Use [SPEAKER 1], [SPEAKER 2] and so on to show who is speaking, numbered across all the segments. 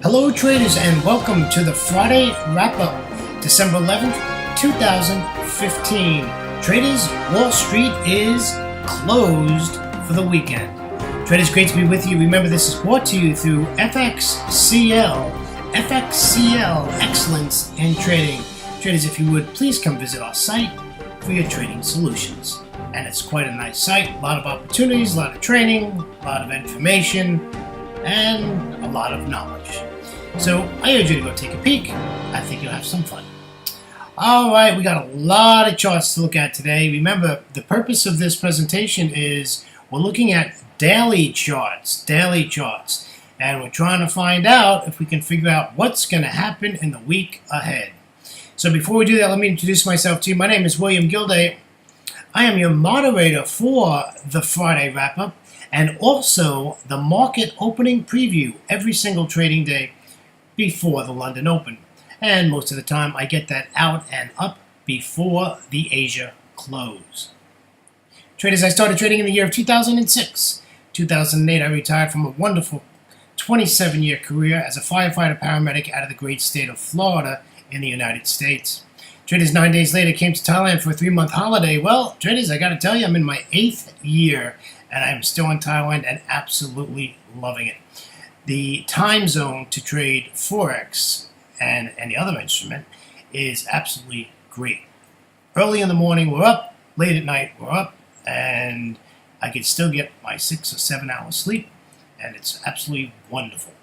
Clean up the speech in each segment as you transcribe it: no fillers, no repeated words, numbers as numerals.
[SPEAKER 1] Hello traders and welcome to the Friday wrap-up, December 11th, 2015. Traders, Wall Street is closed for the weekend. Traders, great to be with you. Remember, this is brought to you through FXCL Excellence in Trading. Traders, if you would, please come visit our site for your trading solutions. And it's quite a nice site, a lot of opportunities, a lot of training, a lot of information, and a lot of knowledge. So I urge you to go take a peek. I think you'll have some fun. All right, we got a lot of charts to look at today. Remember, the purpose of this presentation is we're looking at daily charts, and we're trying to find out if we can figure out what's going to happen in the week ahead. So before we do that, let me introduce myself to you. My name is William Gilday. I am your moderator for the Friday wrap-up and also the market opening preview every single trading day before the London Open. And most of the time I get that out and up before the Asia close. Traders, I started trading in the year of 2006. 2008, I retired from a wonderful 27-year career as a firefighter paramedic out of the great state of Florida in the United States. Traders, 9 days later, came to Thailand for a 3-month holiday. Well, traders, I got to tell you, I'm in my 8th year, and I'm still in Thailand and absolutely loving it. The time zone to trade Forex and any other instrument is absolutely great. Early in the morning, we're up. Late at night, we're up. And I can still get my 6 or 7 hours sleep, and it's absolutely wonderful.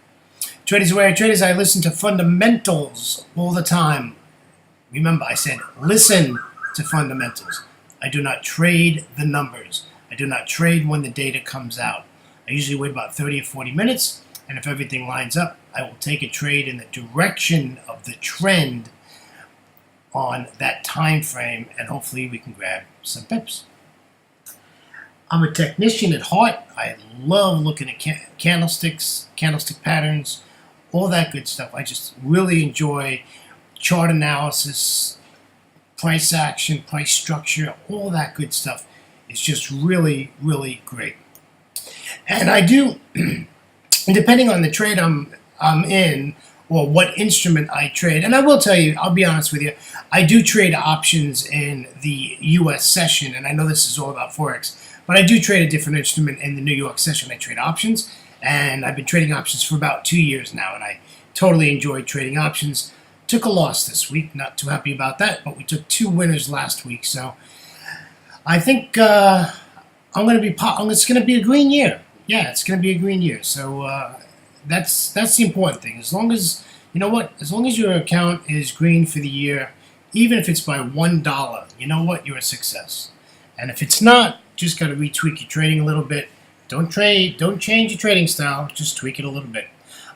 [SPEAKER 1] Traders, where traders, I listen to fundamentals all the time. Remember, I said listen to fundamentals. I do not trade the numbers. I do not trade when the data comes out. I usually wait about 30 or 40 minutes, and if everything lines up, I will take a trade in the direction of the trend on that time frame, and hopefully we can grab some pips. I'm a technician at heart. I love looking at candlesticks, candlestick patterns, all that good stuff. I just really enjoy chart analysis, price action, price structure, all that good stuff. It's just really, really great. And I do, depending on the trade I'm in or what instrument I trade, and I will tell you, I'll be honest with you, I do trade options in the U.S. session, and I know this is all about Forex, but I do trade a different instrument in the New York session. I trade options, and I've been trading options for about 2 years now, and I totally enjoy trading options. Took a loss this week, not too happy about that, but we took 2 winners last week, so I think it's going to be a green year. Yeah, it's going to be a green year, so that's the important thing. As long as, you know what, as long as your account is green for the year, even if it's by $1, you know what, you're a success. And if it's not, just got to retweak your trading a little bit. Don't change your trading style, just tweak it a little bit.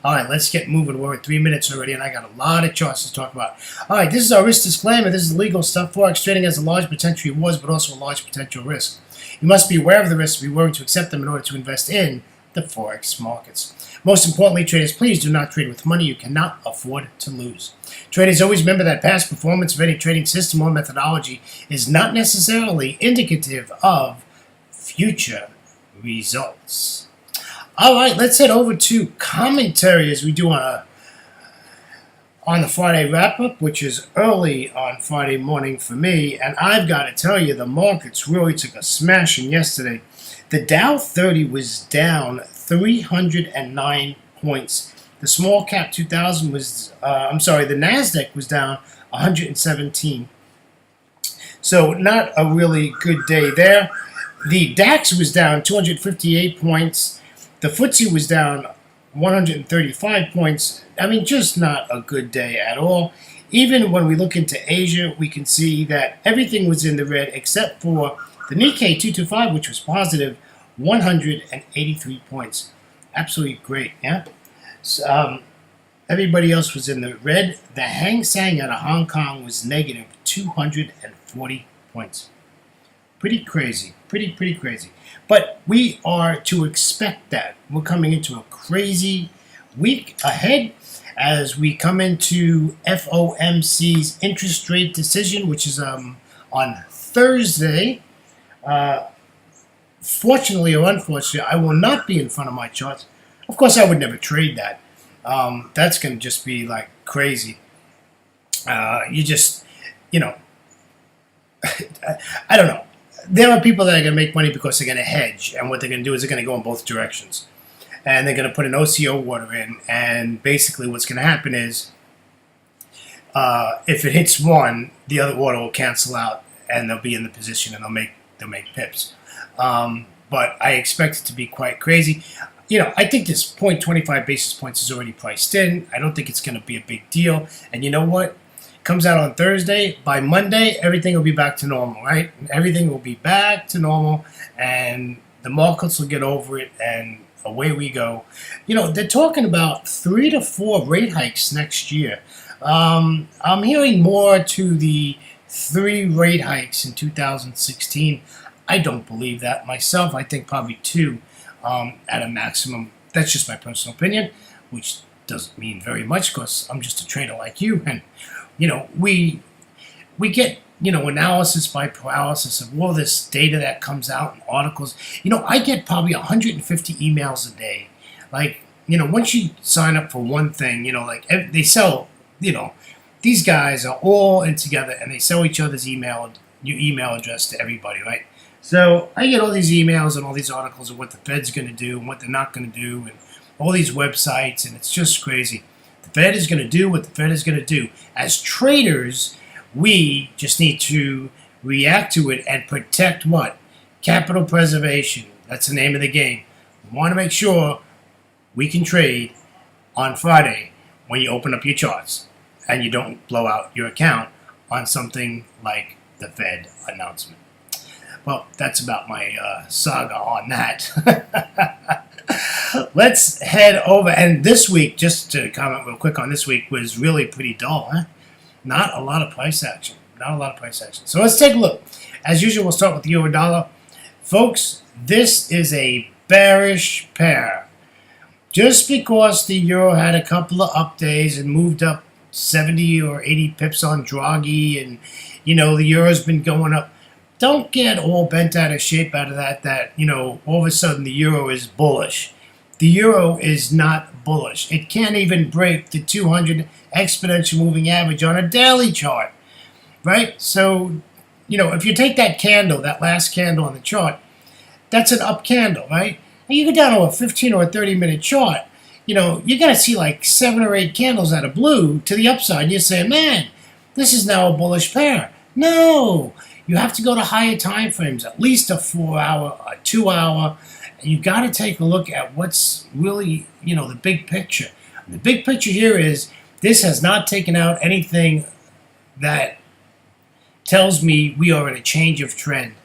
[SPEAKER 1] All right, let's get moving. We're at 3 minutes already, and I got a lot of charts to talk about. All right, this is our risk disclaimer. This is legal stuff. Forex trading has a large potential rewards, but also a large potential risk. You must be aware of the risks and be willing to accept them in order to invest in the Forex markets. Most importantly, traders, please do not trade with money you cannot afford to lose. Traders, always remember that past performance of any trading system or methodology is not necessarily indicative of future results. All right, let's head over to commentary as we do on the Friday wrap-up, which is early on Friday morning for me. And I've got to tell you, the markets really took a smashing yesterday. The Dow 30 was down 309 points. The small cap 2000 was, the NASDAQ was down 117. So not a really good day there. The DAX was down 258 points. The FTSE was down 135 points. I mean, just not a good day at all. Even when we look into Asia, we can see that everything was in the red except for the Nikkei 225, which was positive 183 points. Absolutely great, yeah? So, everybody else was in the red. The Hang Seng out of Hong Kong was negative 240 points. Pretty crazy, pretty crazy. But we are to expect that. We're coming into a crazy week ahead as we come into FOMC's interest rate decision, which is on Thursday. Fortunately or unfortunately, I will not be in front of my charts. Of course, I would never trade that. That's going to just be like crazy. You just, you know, I don't know. There are people that are going to make money because they're going to hedge, and what they're going to do is they're going to go in both directions, and they're going to put an OCO water in, and basically what's going to happen is, if it hits one, the other water will cancel out, and they'll be in the position, and they'll make pips. But I expect it to be quite crazy. I think this 0.25 basis points is already priced in. I don't think it's going to be a big deal. And you know what? Comes out on Thursday. By Monday, everything will be back to normal, right? Everything will be back to normal, and the markets will get over it, and away we go. They're talking about 3 to 4 rate hikes next year. I'm hearing more to the 3 rate hikes in 2016. I don't believe that myself. I think probably 2 at a maximum. That's just my personal opinion, which doesn't mean very much because I'm just a trader like you, and we get, analysis by paralysis of all this data that comes out and articles. I get probably 150 emails a day. Like, once you sign up for one thing, they sell, these guys are all in together and they sell each other's your email address to everybody, right? So I get all these emails and all these articles of what the Fed's going to do and what they're not going to do, and all these websites, and it's just crazy. The Fed is going to do what the Fed is going to do. As traders, we just need to react to it and protect what? Capital preservation. That's the name of the game. We want to make sure we can trade on Friday when you open up your charts and you don't blow out your account on something like the Fed announcement. Well, that's about my saga on that. Let's head over. And this week, just to comment real quick on this week, was really pretty dull. Huh? Not a lot of price action. So let's take a look. As usual, we'll start with the euro dollar. Folks, this is a bearish pair. Just because the euro had a couple of up days and moved up 70 or 80 pips on Draghi, and, the euro's been going up, don't get all bent out of shape out of that, all of a sudden the euro is bullish. The euro is not bullish. It can't even break the 200 exponential moving average on a daily chart, right? So, if you take that candle, that last candle on the chart, that's an up candle, right? And you go down to a 15 or a 30-minute chart, you're going to see like 7 or 8 candles out of blue to the upside. You say, man, this is now a bullish pair. No! You have to go to higher time frames, at least a 4-hour, a 2-hour, and you got to take a look at what's really, the big picture. The big picture here is this has not taken out anything that tells me we are in a change of trend.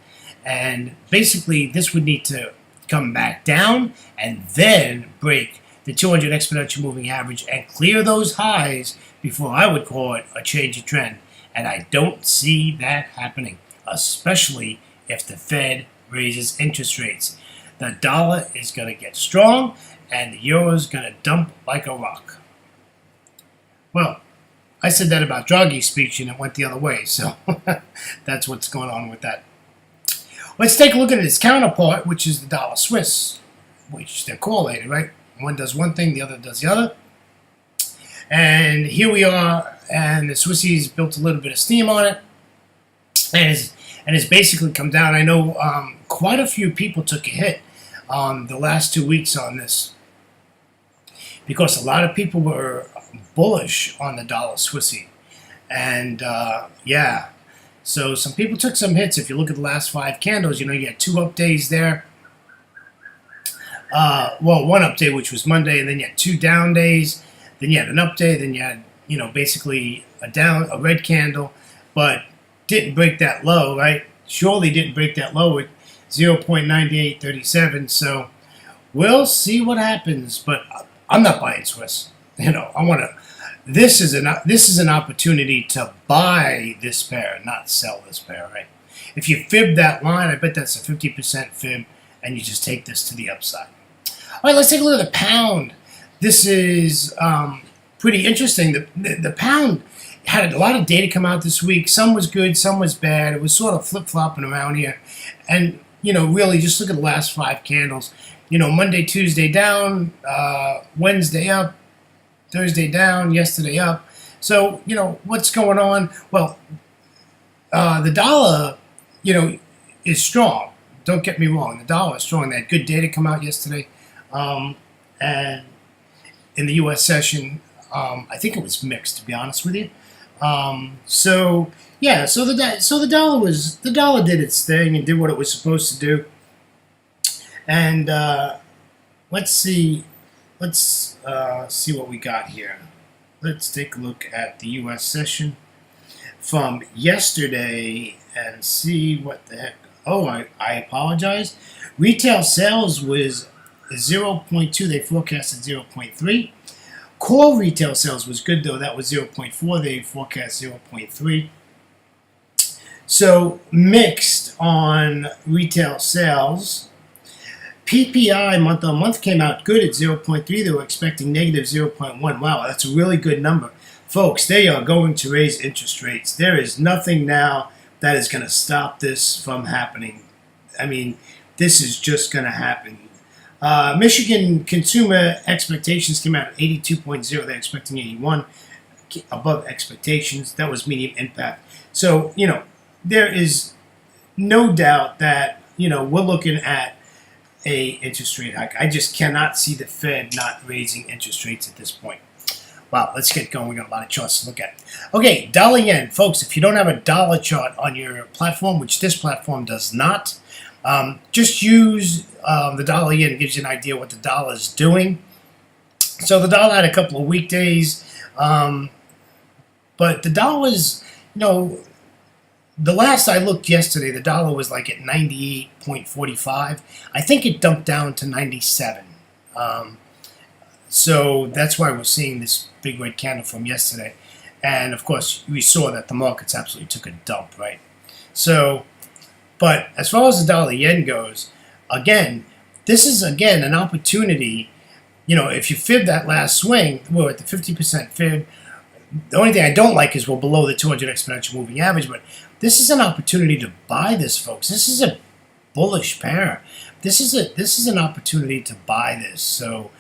[SPEAKER 1] And basically, this would need to come back down and then break the 200 exponential moving average and clear those highs before I would call it a change of trend. And I don't see that happening, especially if the Fed raises interest rates. The dollar is going to get strong, and the euro is going to dump like a rock. Well, I said that about Draghi's speech, and it went the other way, so that's what's going on with that. Let's take a look at its counterpart, which is the dollar Swiss, which they're correlated, right? One does one thing, the other does the other. And here we are, and the Swissie's built a little bit of steam on it, and it's basically come down. I know quite a few people took a hit the last 2 weeks on this because a lot of people were bullish on the dollar Swissie. And so some people took some hits. If you look at the last 5 candles, you had 2 up days there. One up day, which was Monday, and then you had 2 down days. Then you had an up day, then you had, basically a red candle, but didn't break that low, right? Surely didn't break that low at 0.9837. So we'll see what happens, but I'm not buying Swiss. This is an opportunity to buy this pair, not sell this pair, right? If you fib that line, I bet that's a 50% fib, and you just take this to the upside. All right, let's take a look at the pound. This is pretty interesting. The pound had a lot of data come out this week. Some was good, some was bad. It was sort of flip-flopping around here. And, really just look at the last 5 candles. Monday, Tuesday down, Wednesday up, Thursday down, yesterday up. So, what's going on? Well, the dollar, is strong. Don't get me wrong. The dollar is strong. They had good data come out yesterday. And in the U.S. session, I think it was mixed, to be honest with you. So the dollar did its thing and did what it was supposed to do. And let's see what we got here. Let's take a look at the U.S. session from yesterday and see what the heck. Oh, I apologize. Retail sales was 0.2. They forecasted 0.3. Core retail sales was good, though. That was 0.4. They forecast 0.3. So mixed on retail sales. PPI month-on-month came out good at 0.3. They were expecting negative 0.1. Wow, that's a really good number. Folks, they are going to raise interest rates. There is nothing now that is going to stop this from happening. I mean, this is just going to happen. Michigan consumer expectations came out at 82.0. They're expecting 81, above expectations. That was medium impact. So, there is no doubt that, we're looking at a interest rate hike. I just cannot see the Fed not raising interest rates at this point. Wow, let's get going. We got a lot of charts to look at. Okay, dollar yen. Folks, if you don't have a dollar chart on your platform, which this platform does not, just use the dollar yen. It gives you an idea what the dollar is doing. So the dollar had a couple of weekdays, but the dollar is, the last I looked yesterday, the dollar was like at 98.45. I think it dumped down to 97. So that's why we're seeing this big red candle from yesterday. And of course, we saw that the markets absolutely took a dump, right? So, but as far as the dollar yen goes, again, this is again an opportunity. If you fib that last swing, we're at the 50% fib. The only thing I don't like is we're below the 200 exponential moving average, but this is an opportunity to buy this, folks. This is a bullish pair. This is an opportunity to buy this. So,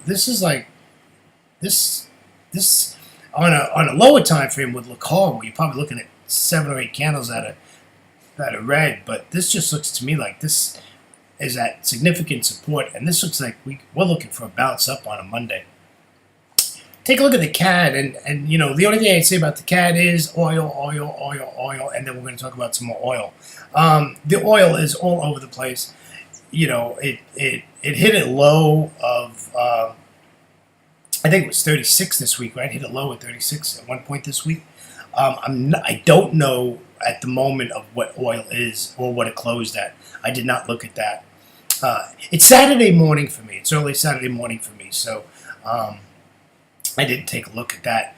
[SPEAKER 1] this is like this on a lower time frame would look horrible. You're probably looking at 7 or 8 candles that are red, but this just looks to me like this is at significant support, and this looks like we're looking for a bounce up on a Monday. Take a look at the CAD, and the only thing I'd say about the CAD is oil, and then we're going to talk about some more oil. The oil is all over the place. It hit a low of I think it was 36 this week, right? Hit a low at 36 at one point this week. I don't know at the moment of what oil is or what it closed at. I did not look at that. It's Saturday morning for me. It's early Saturday morning for me, so I didn't take a look at that.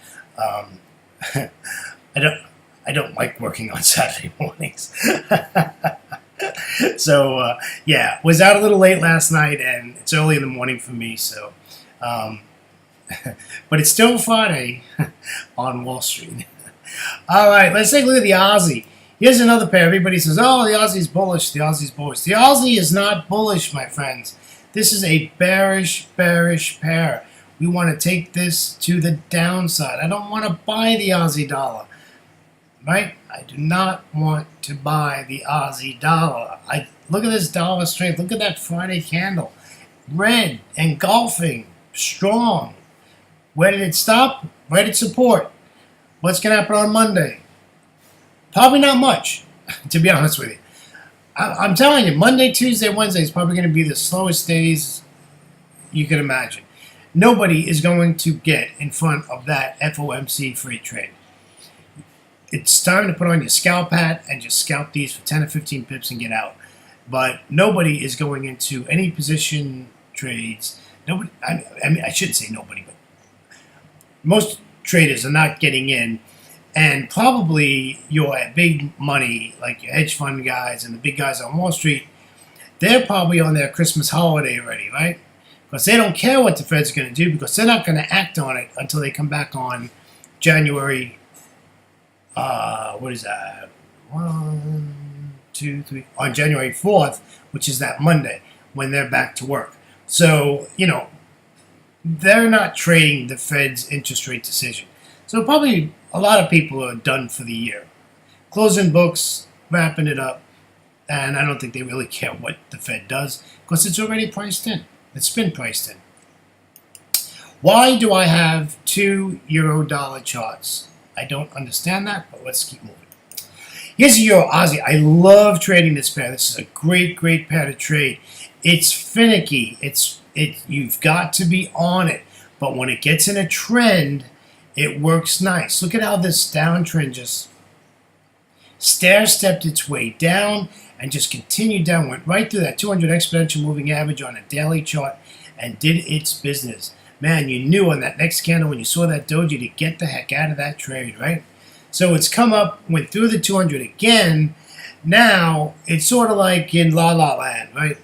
[SPEAKER 1] I don't like working on Saturday mornings. So was out a little late last night, and it's early in the morning for me. So, but it's still Friday on Wall Street. All right, let's take a look at the Aussie. Here's another pair. Everybody says, "Oh, the Aussie's bullish. The Aussie's bullish." The Aussie is not bullish, my friends. This is a bearish pair. We want to take this to the downside. I don't want to buy the Aussie dollar, right? I do not want to buy the Aussie dollar. Look at this dollar strength. Look at that Friday candle. Red, engulfing, strong. Where did it stop? Where did it support? What's going to happen on Monday? Probably not much, to be honest with you. I'm telling you, Monday, Tuesday, Wednesday is probably going to be the slowest days you can imagine. Nobody is going to get in front of that FOMC free trade. It's time to put on your scalp hat and just scalp these for 10 or 15 pips and get out. But nobody is going into any position trades. Nobody. I shouldn't say nobody, but most traders are not getting in. And probably your big money, like your hedge fund guys and the big guys on Wall Street, they're probably on their Christmas holiday already, right? Because they don't care what the Fed's going to do, because they're not going to act on it until they come back on January, what is that? 1, 2, 3, on January 4th, which is that Monday, when they're back to work. So, they're not trading the Fed's interest rate decision. So probably a lot of people are done for the year. Closing books, wrapping it up, and I don't think they really care what the Fed does because it's already priced in. It's been priced in. Why do I have two euro-dollar charts? I don't understand that, but let's keep moving. Here's a Euro Aussie. I love trading this pair. This is a great, great pair to trade. It's finicky. You've got to be on it. But when it gets in a trend, it works nice. Look at how this downtrend just stair-stepped its way down and just continued down. Went right through that 200 exponential moving average on a daily chart and did its business. Man, you knew on that next candle when you saw that doji to get the heck out of that trade, right? So it's come up, went through the 200 again. Now it's sort of like in La La Land, right?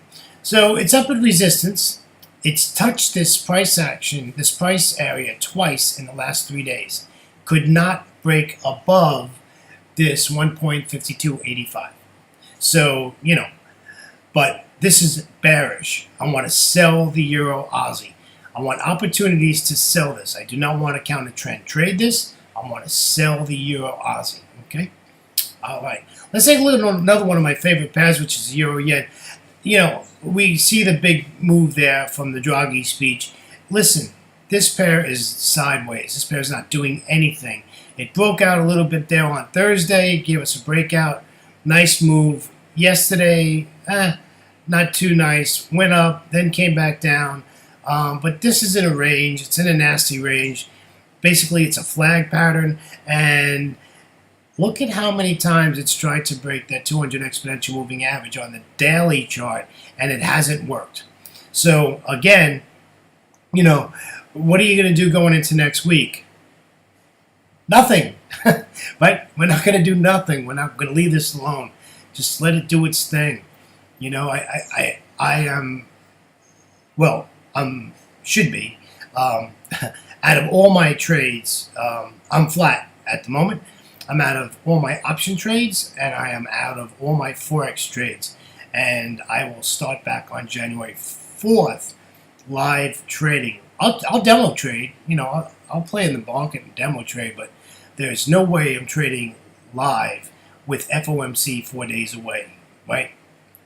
[SPEAKER 1] So it's up at resistance. It's touched this price action, this price area twice in the last 3 days. Could not break above this 1.5285. So, but this is bearish. I want to sell the Euro Aussie. I want opportunities to sell this. I do not want to counter trend trade this. I want to sell the Euro Aussie. Okay? All right. Let's take a look at another one of my favorite pairs, which is the Euro Yen. We see the big move there from the Draghi speech. Listen, this pair is sideways. This pair is not doing anything. It broke out a little bit there on Thursday. Gave us a breakout. Nice move. Yesterday, not too nice. Went up, then came back down. But this is in a range. It's in a nasty range. Basically, it's a flag pattern. And look at how many times it's tried to break that 200 exponential moving average on the daily chart, and it hasn't worked. So, again, what are you going to do going into next week? Nothing. Right? We're not going to do nothing. We're not going to leave this alone. Just let it do its thing. I am, should be. Out of all my trades, I'm flat at the moment. I'm out of all my option trades, and I am out of all my Forex trades. And I will start back on January 4th, live trading. I'll demo trade. I'll play in the market and demo trade, but there's no way I'm trading live with FOMC 4 days away, right?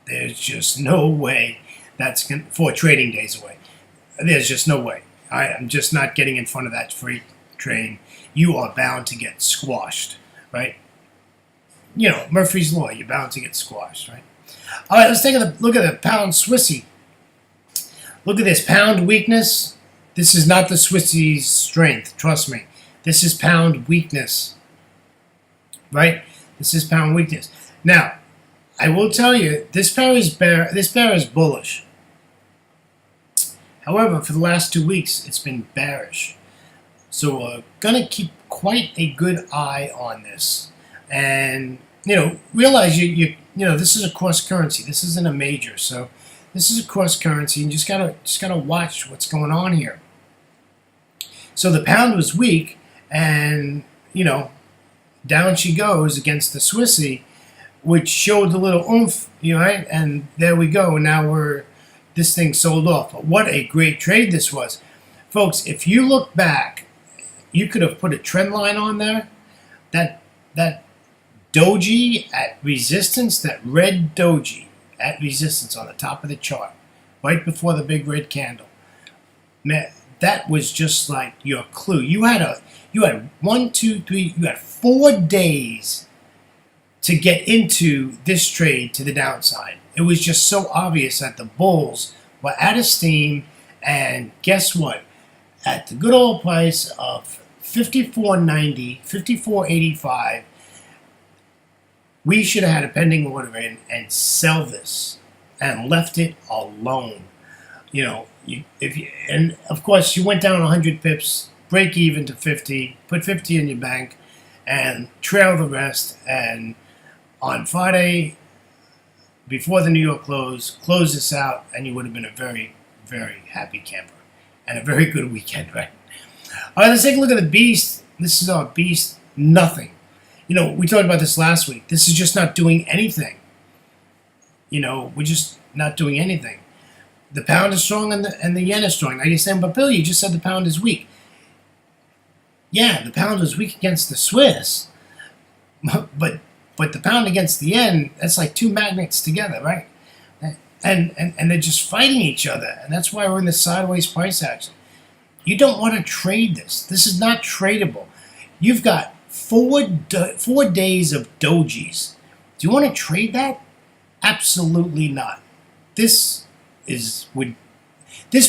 [SPEAKER 1] There's just no way that's 4 trading days away. There's just no way. I'm just not getting in front of that freight train. You are bound to get squashed, right? Murphy's Law, you're bound to get squashed, right? All right, let's take a look at the pound Swissy. Look at this pound weakness. This is not the Swissy's strength, trust me. This is pound weakness, right? This is pound weakness. Now, I will tell you, this pair is bullish. However, for the last 2 weeks, it's been bearish. So we're going to keep quite a good eye on this. And, realize this is a cross currency. This isn't a major. So this is a cross currency, and you just gotta watch what's going on here. So the pound was weak, and, down she goes against the Swissy, which showed a little oomph, right? And there we go. Now this thing sold off. But what a great trade this was. Folks, if you look back, you could have put a trend line on there. That doji at resistance, that red doji at resistance on the top of the chart, right before the big red candle. Man, that was just like your clue. You had 4 days to get into this trade to the downside. It was just so obvious that the bulls were out of steam, and guess what? At the good old price of $54.90, $54.85, we should have had a pending order in and sell this and left it alone. And of course you went down 100 pips, break even to 50, put 50 in your bank, and trail the rest. And on Friday, before the New York close this out, and you would have been a very, very happy camper and a very good weekend, right? All right, let's take a look at the beast. This is our beast. Nothing. We talked about this last week. This is just not doing anything. We're just not doing anything. The pound is strong and the yen is strong. Now you're saying, but Bill, you just said the pound is weak. Yeah, the pound was weak against the Swiss, but the pound against the yen, that's like two magnets together, right? And they're just fighting each other, and that's why we're in the sideways price action. You don't want to trade this. This is not tradable. You've got 4 days of dojis. Do you want to trade that? Absolutely not. This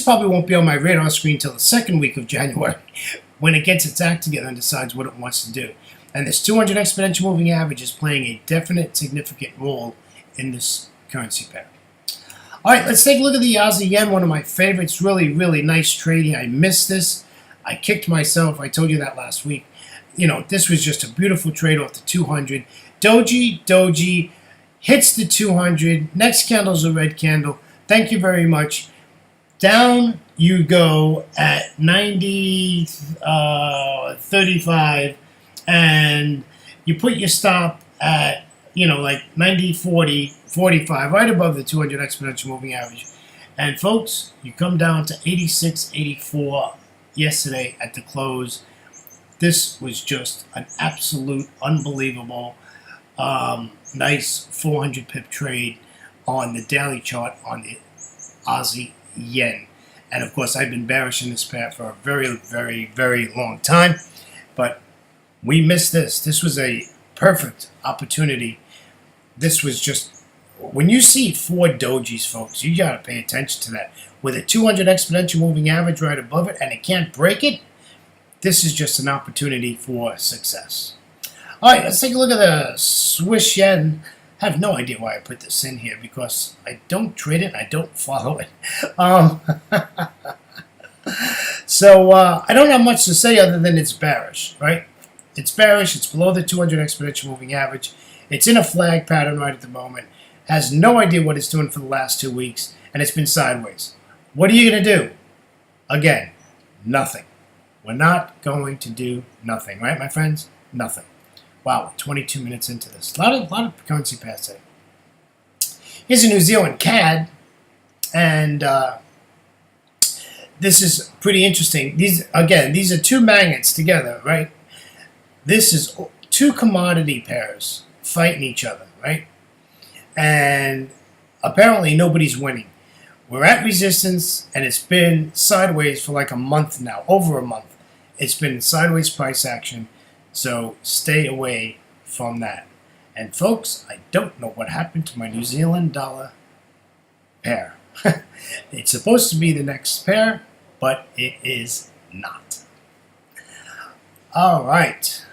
[SPEAKER 1] probably won't be on my radar screen until the second week of January, when it gets its act together and decides what it wants to do. And this 200 exponential moving average is playing a definite, significant role in this currency pair. All right, let's take a look at the Aussie yen, one of my favorites. Really, really nice trading. I missed this. I kicked myself. I told you that last week. You know, this was just a beautiful trade off the 200. Doji hits the 200. Next candle's a red candle. Thank you very much. Down you go at 90.35, and you put your stop at, you know, like 90.40.45, right above the 200 exponential moving average. And folks, you come down to 86.84 yesterday at the close. This was just an absolute unbelievable, nice 400 pip trade on the daily chart on the Aussie yen. And of course, I've been bearish in this pair for a very, very, very long time, but we missed this. This was a perfect opportunity. This was just, when you see 4 dojis, folks, you got to pay attention to that. With a 200 exponential moving average right above it and it can't break it, this is just an opportunity for success. All right, let's take a look at the Swiss yen. I have no idea why I put this in here because I don't trade it, I don't follow it. So I don't have much to say other than it's bearish, right? It's bearish, it's below the 200 exponential moving average. It's in a flag pattern right at the moment. Has no idea what it's doing for the last 2 weeks, and it's been sideways. What are you going to do? Again, nothing. We're not going to do nothing, right, my friends? Nothing. Wow, 22 minutes into this. A lot of currency pairs today. Here's a New Zealand CAD, and this is pretty interesting. These are two magnets together, right? This is 2 commodity pairs fighting each other, right? And apparently nobody's winning. We're at resistance, and it's been sideways for like a month now, over a month. It's been sideways price action. So stay away from that. And folks, I don't know what happened to my New Zealand dollar pair. It's supposed to be the next pair, but it is not. All right.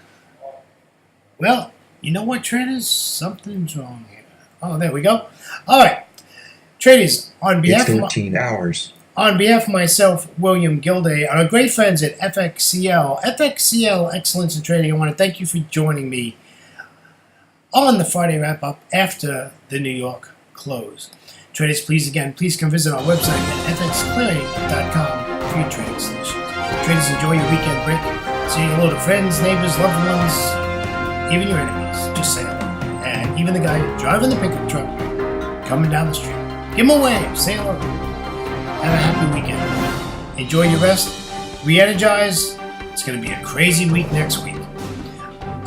[SPEAKER 1] Well, you know what, traders? Something's wrong here. Oh, there we go. All right. Traders, on behalf
[SPEAKER 2] of 13 hours.
[SPEAKER 1] On behalf of myself, William Gilday, and our great friends at FXCL Excellence in Trading, I want to thank you for joining me on the Friday wrap-up after the New York close. Traders, please come visit our website at fxclearing.com for your trading solutions. Traders, enjoy your weekend break. Say hello to friends, neighbors, loved ones, even your enemies. Just say hello. And even the guy driving the pickup truck coming down the street. Give him a wave. Say hello. Have a happy weekend. Enjoy your rest. Re-energize. It's going to be a crazy week next week.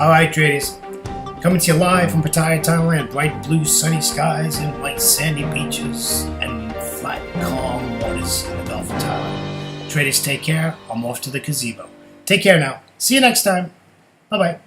[SPEAKER 1] All right, traders. Coming to you live from Pattaya, Thailand. Bright blue sunny skies and white sandy beaches and flat, calm waters in the Gulf of Thailand. Traders, take care. I'm off to the gazebo. Take care now. See you next time. Bye-bye.